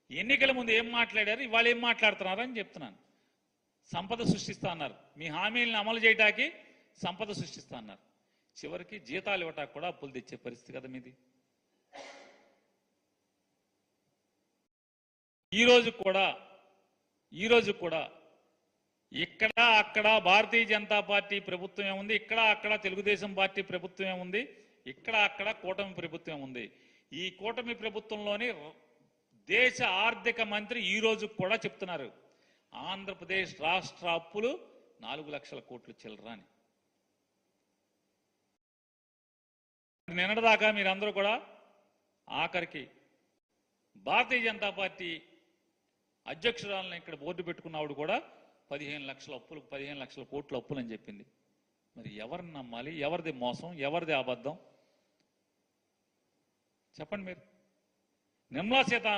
ఎన్నికల ముందు ఏం మాట్లాడారు, ఇవాళ ఏం మాట్లాడుతున్నారని చెప్తున్నాను. సంపద సృష్టిస్తా అన్నారు, మీ హామీలను అమలు చేయడానికి సంపద సృష్టిస్తా అన్నారు. చివరికి జీతాలు ఇవ్వటానికి కూడా అప్పులు తెచ్చే పరిస్థితి కదా మీది. ఈరోజు కూడా ఇక్కడ అక్కడ భారతీయ జనతా పార్టీ ప్రభుత్వమే ఉంది, ఇక్కడ అక్కడ తెలుగుదేశం పార్టీ ప్రభుత్వమే ఉంది, ఇక్కడ అక్కడ కూటమి ప్రభుత్వం ఉంది. ఈ కూటమి ప్రభుత్వంలోని దేశ ఆర్థిక మంత్రి ఈ రోజు కూడా చెప్తున్నారు, ఆంధ్రప్రదేశ్ రాష్ట్ర అప్పులు 4 లక్షల కోట్లు చిల్లర అని. నిన్నటిదాకా మీరందరూ కూడా ఆఖరికి భారతీయ జనతా పార్టీ అధ్యక్షురాలను ఇక్కడ బోర్డు పెట్టుకున్నవాడు కూడా 15 లక్షల అప్పులు, 15 లక్షల కోట్ల అప్పులు అని చెప్పింది. మరి ఎవరిని నమ్మాలి, ఎవరిది మోసం, ఎవరిది అబద్ధం చెప్పండి మీరు. నిర్మలా సీతారామన్